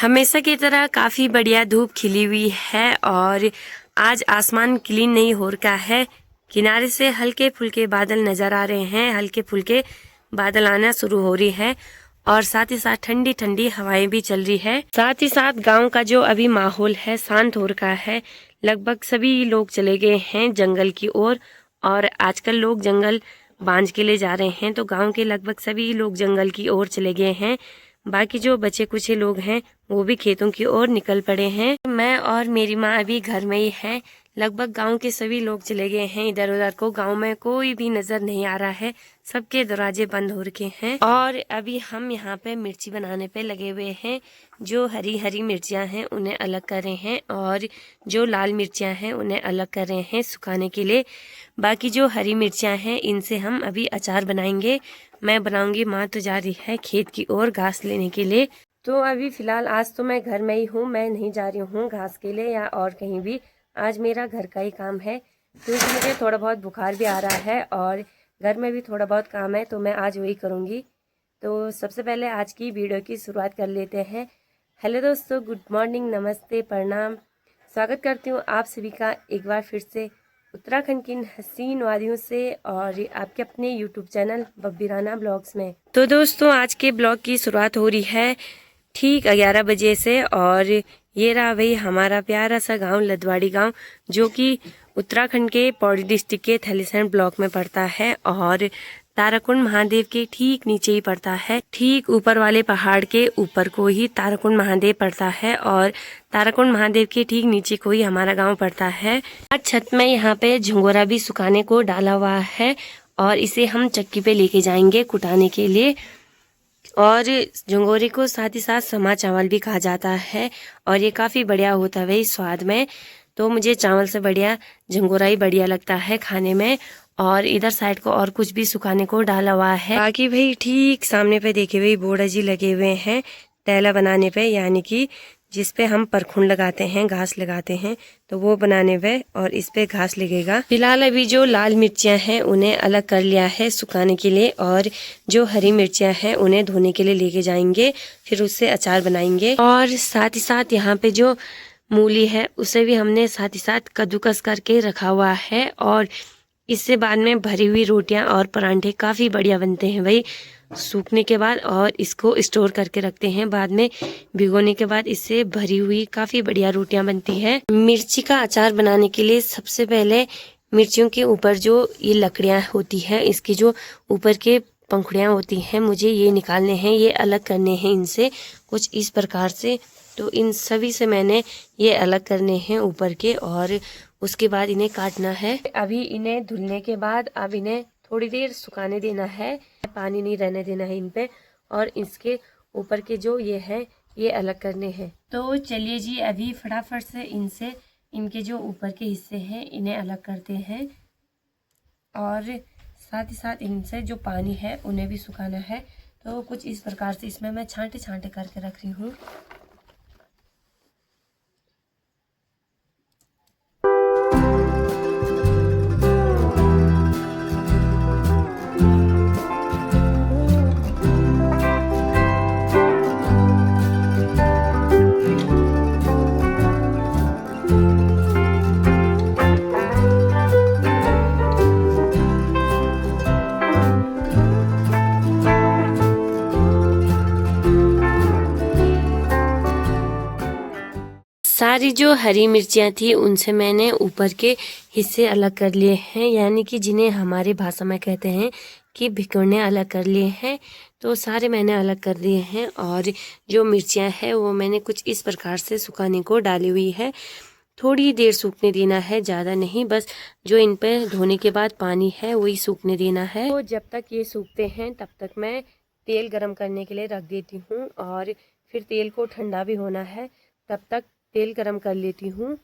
हमेशा की तरह काफ़ी बढ़िया धूप खिली हुई है और आज आसमान क्लीन नहीं हो रखा है। किनारे से हल्के फुल्के बादल नज़र आ रहे हैं, हल्के फुल्के बादल आना शुरू हो रही है और साथ ही साथ ठंडी ठंडी हवाएं भी चल रही है। साथ ही साथ गांव का जो अभी माहौल है शांत हो रखा है। लगभग सभी लोग चले गए हैं जंगल की ओर और आजकल लोग जंगल बांझ के लिए जा रहे हैं, तो गांव के लगभग सभी लोग जंगल की ओर चले गए हैं। बाकी जो बचे कुछ लोग हैं वो भी खेतों की ओर निकल पड़े हैं। मैं और मेरी माँ अभी घर में ही हैं। लगभग गांव के सभी लोग चले गए हैं इधर उधर को। गांव में कोई भी नजर नहीं आ रहा है, सबके दरवाजे बंद हो रखे हैं और अभी हम यहाँ पे मिर्ची बनाने पे लगे हुए हैं। जो हरी हरी मिर्चियाँ हैं उन्हें अलग कर रहे हैं और जो लाल मिर्चियाँ हैं उन्हें अलग कर रहे हैं सुखाने के लिए। बाकी जो हरी मिर्चियाँ हैं इनसे हम अभी अचार बनाएंगे। मैं बनाऊंगी, माँ तो जा रही है खेत की ओर घास लेने के लिए। तो अभी फिलहाल आज तो मैं घर में ही हूँ, मैं नहीं जा रही हूँ घास के लिए या और कहीं भी। आज मेरा घर का ही काम है क्योंकि मुझे थोड़ा बहुत बुखार भी आ रहा है और घर में भी थोड़ा बहुत काम है, तो मैं आज वही करूँगी। तो सबसे पहले आज की वीडियो की शुरुआत कर लेते हैं। हेलो दोस्तों, गुड मॉर्निंग, नमस्ते, प्रणाम। स्वागत करती हूँ आप सभी का एक बार फिर से उत्तराखंड की हसीन वादियों से और आपके अपने YouTube channel Baby Rana blogs में। तो दोस्तों आज के ब्लॉग की शुरुआत हो रही है ठीक 11 बजे से और ये रहा भाई हमारा प्यारा सा गांव लदवाड़ी गांव, जो कि उत्तराखंड के पौड़ी डिस्ट्रिक्ट के थलीसैंण ब्लॉक में पड़ता है और ताराकुंड महादेव के ठीक नीचे ही पड़ता है। ठीक ऊपर वाले पहाड़ के ऊपर को ही ताराकुंड महादेव पड़ता है और ताराकुंड महादेव के ठीक नीचे को ही हमारा गांव पड़ता है। आज छत में यहाँ पे झंगोरा भी सुखाने को डाला हुआ है और इसे हम चक्की पे लेके जाएंगे कुटाने के लिए। और झंगोरे को साथ ही साथ समा चावल भी कहा जाता है और ये काफ़ी बढ़िया होता है भाई स्वाद में। तो मुझे चावल से बढ़िया झंगोरा ही बढ़िया लगता है खाने में। और इधर साइड को और कुछ भी सुखाने को डाला हुआ है। बाकी भाई ठीक सामने पे देखे भाई बोड़ा जी लगे हुए हैं तैला बनाने पे, यानी कि जिस पे हम परखुंड लगाते हैं, घास लगाते हैं, तो वो बनाने पे और इस पे घास लगेगा। फिलहाल अभी जो लाल मिर्चियां हैं उन्हें अलग कर लिया है सुखाने के लिए और जो हरी मिर्चियां हैं उन्हें धोने के लिए लेके जाएंगे, फिर उससे अचार बनाएंगे। और साथ ही साथ यहाँ पे जो मूली है उसे भी हमने साथ ही साथ कद्दूकस करके रखा हुआ है और इससे बाद में भरी हुई रोटियां और परांठे काफ़ी बढ़िया बनते हैं भाई सूखने के बाद, और इसको स्टोर करके रखते हैं बाद में भिगोने के बाद। इससे भरी हुई काफ़ी बढ़िया रोटियां बनती है। मिर्ची का अचार बनाने के लिए सबसे पहले मिर्चियों के ऊपर जो ये लकड़ियां होती है, इसकी जो ऊपर के पंखुड़ियाँ होती हैं, मुझे ये निकालने हैं, ये अलग करने हैं इनसे कुछ इस प्रकार से। तो इन सभी से मैंने ये अलग करने हैं ऊपर के और उसके बाद इन्हें काटना है। अभी इन्हें धुलने के बाद अब इन्हें थोड़ी देर सुखाने देना है, पानी नहीं रहने देना है इन पे, और इसके ऊपर के जो ये है ये अलग करने हैं। तो चलिए जी अभी फटाफट से इनसे इनके जो ऊपर के हिस्से हैं इन्हें अलग करते हैं और साथ ही साथ इनसे जो पानी है उन्हें भी सुखाना है। तो कुछ इस प्रकार से इसमें मैं छांटे छांटे करके रख रही हूँ। सारी जो हरी मिर्चियाँ थी उनसे मैंने ऊपर के हिस्से अलग कर लिए हैं, यानी कि जिन्हें हमारी भाषा में कहते हैं कि भिगोने अलग कर लिए हैं। तो सारे मैंने अलग कर दिए हैं और जो मिर्चियाँ हैं वो मैंने कुछ इस प्रकार से सुखाने को डाली हुई है। थोड़ी देर सूखने देना है, ज़्यादा नहीं, बस जो इन पर धोने के बाद पानी है वही सूखने देना है। तो जब तक ये सूखते हैं तब तक मैं तेल गरम करने के लिए रख देती हूँ और फिर तेल को ठंडा भी होना है, तब तक तेल गरम कर लेती हूँ।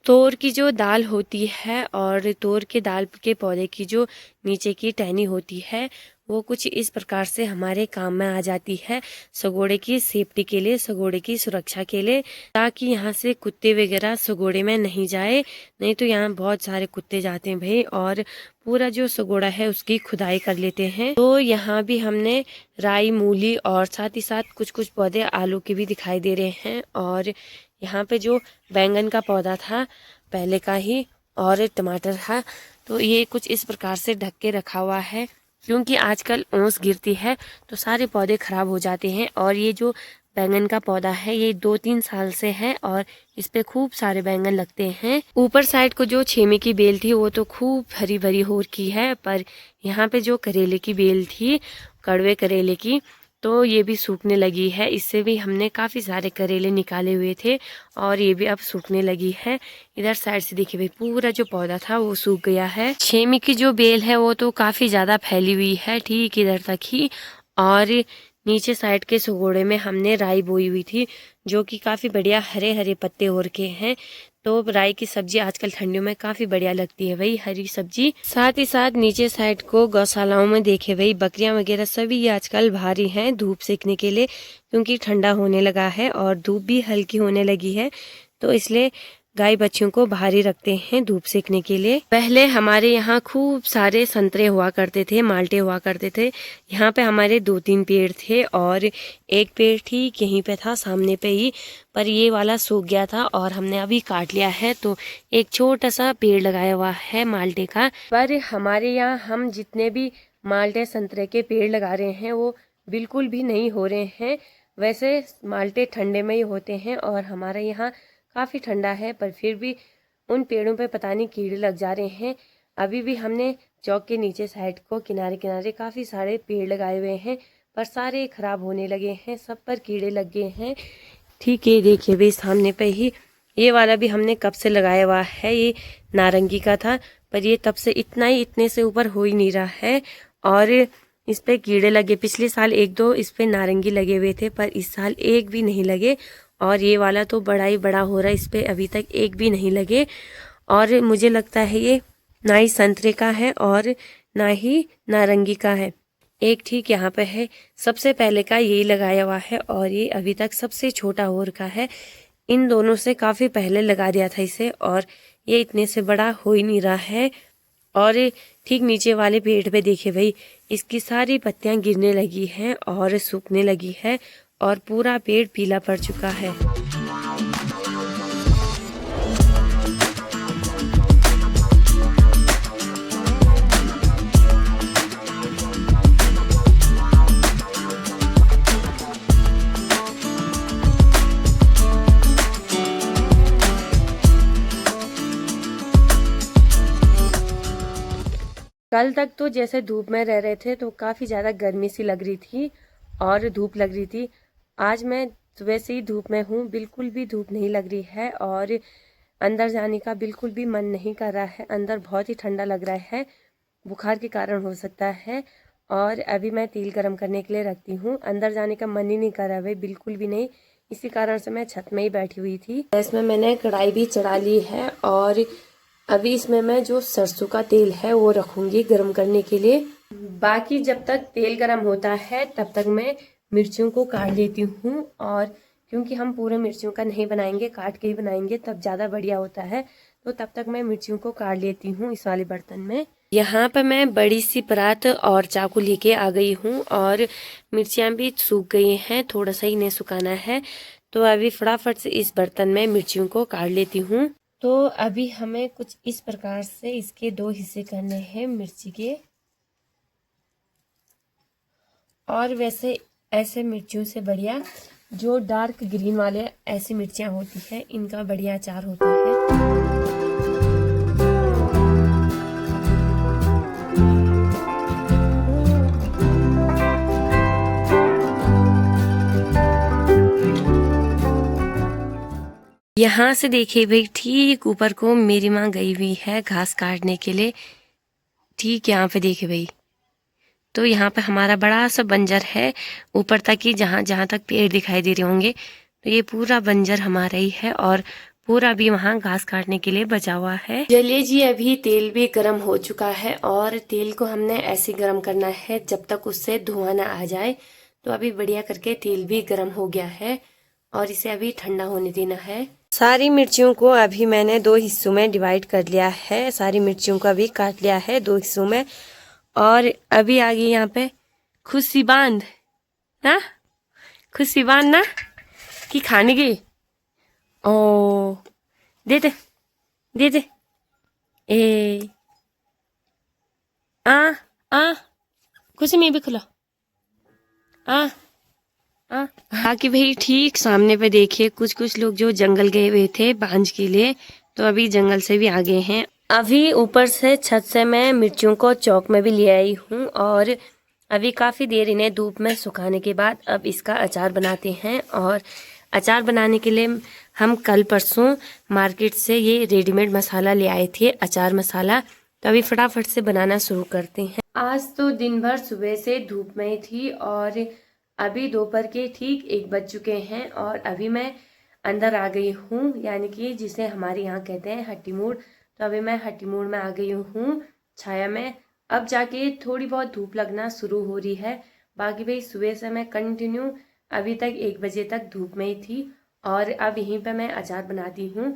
तोर की जो दाल होती है और तोर के दाल के पौधे की जो नीचे की टहनी होती है वो कुछ इस प्रकार से हमारे काम में आ जाती है, सगोड़े की सेफ्टी के लिए, सगोड़े की सुरक्षा के लिए, ताकि यहाँ से कुत्ते वगैरह सगोड़े में नहीं जाए। नहीं तो यहाँ बहुत सारे कुत्ते जाते हैं भाई और पूरा जो सगोड़ा है उसकी खुदाई कर लेते हैं। तो यहाँ भी हमने राई, मूली और साथ ही साथ कुछ कुछ पौधे आलू के भी दिखाई दे रहे हैं। और यहाँ पे जो बैंगन का पौधा था पहले का ही और टमाटर था, तो ये कुछ इस प्रकार से ढक के रखा हुआ है, क्योंकि आजकल ओस गिरती है तो सारे पौधे खराब हो जाते हैं। और ये जो बैंगन का पौधा है ये 2-3 साल से है और इस पे खूब सारे बैंगन लगते हैं। ऊपर साइड को जो छेमी की बेल थी वो तो खूब हरी भरी हो रखी है, पर यहाँ पे जो करेले की बेल थी, कड़वे करेले की, तो ये भी सूखने लगी है। इससे भी हमने काफ़ी सारे करेले निकाले हुए थे और ये भी अब सूखने लगी है। इधर साइड से देखिए भाई पूरा जो पौधा था वो सूख गया है। छेमी की जो बेल है वो तो काफ़ी ज़्यादा फैली हुई है, ठीक इधर तक ही। और नीचे साइड के सगोड़े में हमने राई बोई हुई थी, जो कि काफ़ी बढ़िया हरे हरे पत्ते हो रखे हैं। तो राई की सब्जी आजकल ठंडियों में काफ़ी बढ़िया लगती है भाई, हरी सब्जी। साथ ही साथ नीचे साइड को गौशालाओं में देखे भाई बकरियां वगैरह सभी ये आजकल भारी हैं धूप सेकने के लिए, क्योंकि ठंडा होने लगा है और धूप भी हल्की होने लगी है, तो इसलिए गाय बच्चों को भारी रखते हैं धूप सेकने के लिए। पहले हमारे यहाँ खूब सारे संतरे हुआ करते थे, माल्टे हुआ करते थे। यहाँ पे हमारे 2-3 पेड़ थे और एक पेड़ ठीक यहीं पे था सामने पे ही, पर ये वाला सूख गया था और हमने अभी काट लिया है। तो एक छोटा सा पेड़ लगाया हुआ है माल्टे का। पर हमारे यहाँ हम जितने भी माल्टे संतरे के पेड़ लगा रहे हैं वो बिल्कुल भी नहीं हो रहे हैं। वैसे माल्टे ठंडे में ही होते हैं और हमारे यहाँ काफ़ी ठंडा है, पर फिर भी उन पेड़ों पे पता नहीं कीड़े लग जा रहे हैं। अभी भी हमने चौक के नीचे साइड को किनारे किनारे काफ़ी सारे पेड़ लगाए हुए हैं, पर सारे खराब होने लगे हैं, सब पर कीड़े लग गए हैं। ठीक है, देखिए भाई सामने पे ही ये वाला भी हमने कब से लगाया हुआ है, ये नारंगी का था, पर ये तब से इतने से ऊपर हो ही नहीं रहा है और इस पे कीड़े लगे। पिछले साल 1-2 इस पे नारंगी लगे हुए थे, पर इस साल एक भी नहीं लगे। और ये वाला तो बड़ा ही बड़ा हो रहा है, इस पे अभी तक एक भी नहीं लगे। और मुझे लगता है ये ना ही संतरे का है और ना ही नारंगी का है। एक ठीक यहाँ पे है, सबसे पहले का यही लगाया हुआ है और ये अभी तक सबसे छोटा हो रखा है। इन दोनों से काफ़ी पहले लगा दिया था इसे और ये इतने से बड़ा हो ही नहीं रहा है। और ठीक नीचे वाले पेड़ पे देखिए भाई, इसकी सारी पत्तियां गिरने लगी हैं और सूखने लगी है और पूरा पेड़ पीला पड़ चुका है। कल तक तो जैसे धूप में रह रहे थे तो काफ़ी ज़्यादा गर्मी सी लग रही थी और धूप लग रही थी। आज मैं सुबह से ही धूप में हूँ, बिल्कुल भी धूप नहीं लग रही है और अंदर जाने का बिल्कुल भी मन नहीं कर रहा है। अंदर बहुत ही ठंडा लग रहा है, बुखार के कारण हो सकता है। और अभी मैं तेल गरम करने के लिए रखती हूँ, अंदर जाने का मन ही नहीं कर रहा है बिल्कुल भी नहीं। इसी कारण से मैं छत में ही बैठी हुई थी। गैस में मैंने कढ़ाई भी चढ़ा ली है और अभी इसमें मैं जो सरसों का तेल है वो रखूंगी गरम करने के लिए। बाकी जब तक तेल गरम होता है तब तक मैं मिर्चियों को काट लेती हूँ, और क्योंकि हम पूरे मिर्चियों का नहीं बनाएंगे, काट के ही बनाएंगे तब ज़्यादा बढ़िया होता है, तो तब तक मैं मिर्चियों को काट लेती हूँ इस वाले बर्तन में। यहाँ पर मैं बड़ी सी परात और चाकू लेके आ गई हूँ और मिर्चियाँ भी सूख गई हैं, थोड़ा सा ही इन्हें सुखाना है। तो अभी फटाफट से इस बर्तन में मिर्चियों को काट लेती हूँ। तो अभी हमें कुछ इस प्रकार से इसके 2 हिस्से करने हैं मिर्ची के। और वैसे ऐसे मिर्चियों से बढ़िया जो डार्क ग्रीन वाले ऐसी मिर्चियाँ होती हैं, इनका बढ़िया अचार होता है। यहाँ से देखिए भाई, ठीक ऊपर को मेरी माँ गई हुई है घास काटने के लिए। ठीक यहाँ पे देखिए भाई, तो यहाँ पे हमारा बड़ा सा बंजर है ऊपर तक ही, जहाँ जहाँ तक पेड़ दिखाई दे रहे होंगे, तो ये पूरा बंजर हमारा ही है और पूरा भी वहाँ घास काटने के लिए बचा हुआ है। चलिए जी, अभी तेल भी गर्म हो चुका है और तेल को हमने ऐसे गर्म करना है जब तक उससे धुआं ना आ जाए। तो अभी बढ़िया करके तेल भी गर्म हो गया है और इसे अभी ठंडा होने देना है। सारी मिर्चियों को अभी मैंने 2 हिस्सों में डिवाइड कर लिया है। सारी मिर्चियों को अभी काट लिया है 2 हिस्सों में। और अभी आ गई यहाँ पे खुशी बांध ना, खुशी बांध ना कि खाने की। ओ दे दे दे दे ए आ आ कुछ नहीं भी खुला आ आ। बाकी भाई ठीक सामने पे देखिए कुछ कुछ लोग जो जंगल गए हुए थे बांझ के लिए, तो अभी जंगल से भी आ गए हैं। अभी ऊपर से छत से मैं मिर्चियों को चौक में भी ले आई हूँ और अभी काफ़ी देर इन्हें धूप में सुखाने के बाद अब इसका अचार बनाते हैं। और अचार बनाने के लिए हम कल परसों मार्केट से ये रेडीमेड मसाला ले आए थे, अचार मसाला। तो अभी फटाफट से बनाना शुरू करते हैं। आज तो दिन भर सुबह से धूप में थी और अभी दोपहर के ठीक 1 बज चुके हैं और अभी मैं अंदर आ गई हूँ, यानी कि जिसे हमारे यहाँ कहते हैं हट्टी मोड़। तो अभी मैं हट्टी मोड़ में आ गई हूँ छाया में। अब जाके थोड़ी बहुत धूप लगना शुरू हो रही है। बाकी भाई सुबह से मैं कंटिन्यू अभी तक 1 बजे तक धूप में ही थी और अब यहीं पे मैं अचार बनाती हूँ।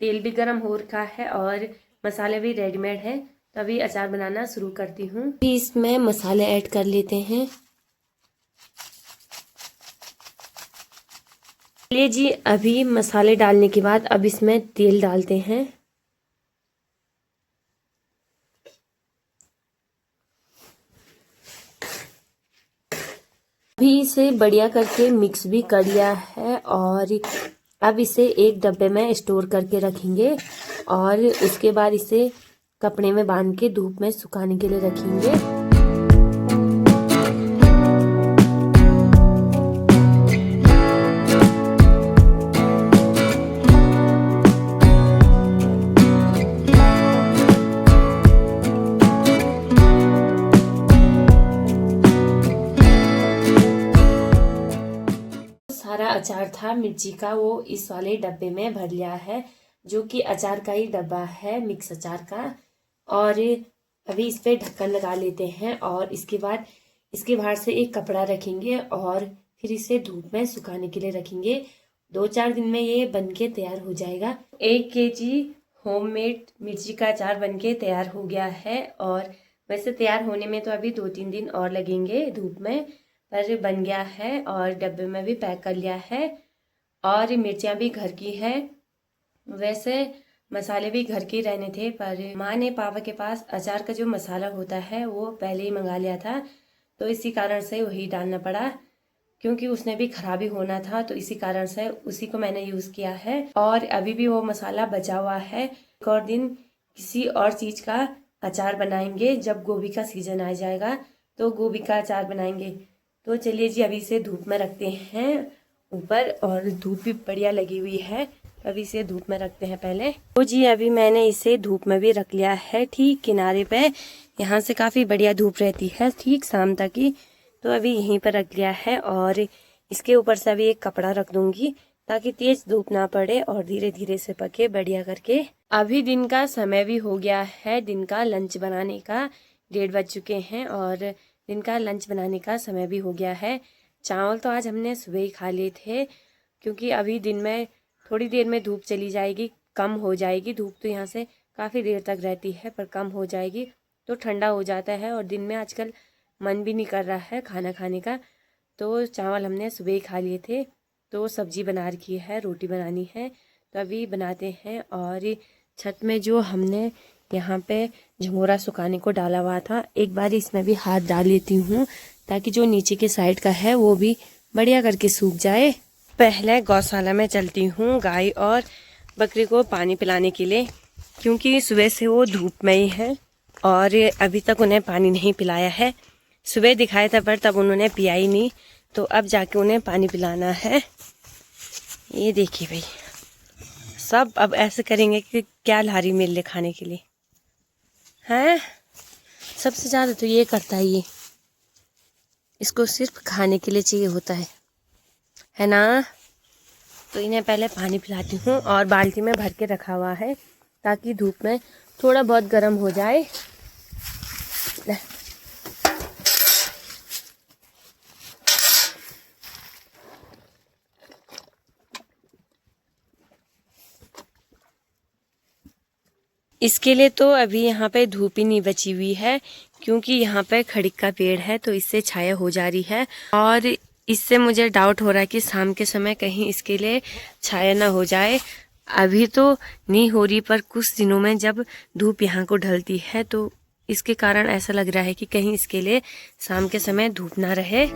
तेल भी गर्म हो रखा है और मसाले भी रेडीमेड है। तो अभी अचार बनाना शुरू करती हूँ। इसमें मसाले ऐड कर लेते हैं। चलिए जी, अभी मसाले डालने के बाद अब इसमें तेल डालते हैं। अभी इसे बढ़िया करके मिक्स भी कर लिया है और अब इसे एक डब्बे में स्टोर करके रखेंगे और उसके बाद इसे कपड़े में बांध के धूप में सुखाने के लिए रखेंगे। सारा अचार था मिर्ची का वो इस वाले डब्बे में भर लिया है, जो कि अचार का ही डब्बा है, मिक्स अचार का। और अभी इस पे ढक्कन लगा लेते हैं और इसके बाद इसके बाहर से एक कपड़ा रखेंगे और फिर इसे धूप में सुखाने के लिए रखेंगे। 2-4 दिन में ये बनके तैयार हो जाएगा। 1 kg होममेड मिर्ची का अचार बनके तैयार हो गया है और वैसे तैयार होने में तो अभी 2-3 दिन और लगेंगे धूप में, पर बन गया है और डब्बे में भी पैक कर लिया है। और मिर्चियाँ भी घर की है। वैसे मसाले भी घर के रहने थे, पर माँ ने पापा के पास अचार का जो मसाला होता है वो पहले ही मंगा लिया था, तो इसी कारण से वही डालना पड़ा, क्योंकि उसने भी खराबी होना था, तो इसी कारण से उसी को मैंने यूज़ किया है। और अभी भी वो मसाला बचा हुआ है। एक और दिन किसी और चीज़ का अचार बनाएंगे, जब गोभी का सीजन आ जाएगा तो गोभी का अचार बनाएंगे। तो चलिए जी, अभी इसे धूप में रखते हैं ऊपर, और धूप भी बढ़िया लगी हुई है। अभी इसे धूप में रखते हैं पहले। तो जी, अभी मैंने इसे धूप में भी रख लिया है, ठीक किनारे पे। यहाँ से काफ़ी बढ़िया धूप रहती है ठीक शाम तक ही। तो अभी यहीं पर रख लिया है और इसके ऊपर से अभी एक कपड़ा रख दूंगी ताकि तेज धूप ना पड़े और धीरे धीरे से पके बढ़िया करके। अभी दिन का समय भी हो गया है, दिन का लंच बनाने का 1:30 बज चुके हैं और दिन का लंच बनाने का समय भी हो गया है। चावल तो आज हमने सुबह ही खा लिए थे, क्योंकि अभी दिन में थोड़ी देर में धूप चली जाएगी, कम हो जाएगी। धूप तो यहाँ से काफ़ी देर तक रहती है, पर कम हो जाएगी तो ठंडा हो जाता है और दिन में आजकल मन भी नहीं कर रहा है खाना खाने का। तो चावल हमने सुबह ही खा लिए थे। तो सब्जी बना रखी है, रोटी बनानी है, तो अभी बनाते हैं। और छत में जो हमने यहाँ पे झंगोरा सुखाने को डाला हुआ था, एक बार इसमें भी हाथ डाल लेती हूँ ताकि जो नीचे के साइड का है वो भी बढ़िया करके सूख जाए। पहले गौशाला में चलती हूँ गाय और बकरी को पानी पिलाने के लिए, क्योंकि सुबह से वो धूप में ही है और अभी तक उन्हें पानी नहीं पिलाया है। सुबह दिखाया था पर तब उन्होंने पिया ही नहीं, तो अब जाके उन्हें पानी पिलाना है। ये देखिए भाई, सब अब ऐसे करेंगे कि क्या लारी मिल ले खाने के लिए हैं। सबसे ज़्यादा तो ये करता है, ये इसको सिर्फ खाने के लिए चाहिए होता है ना। तो इन्हें पहले पानी पिलाती हूँ और बाल्टी में भर के रखा हुआ है ताकि धूप में थोड़ा बहुत गर्म हो जाए। इसके लिए तो अभी यहाँ पे धूप ही नहीं बची हुई है, क्योंकि यहाँ पे खड़ीक का पेड़ है तो इससे छाया हो जा रही है। और इससे मुझे डाउट हो रहा है कि शाम के समय कहीं इसके लिए छाया ना हो जाए। अभी तो नहीं हो रही, पर कुछ दिनों में जब धूप यहाँ को ढलती है तो इसके कारण ऐसा लग रहा है कि कहीं इसके लिए शाम के समय धूप ना रहे।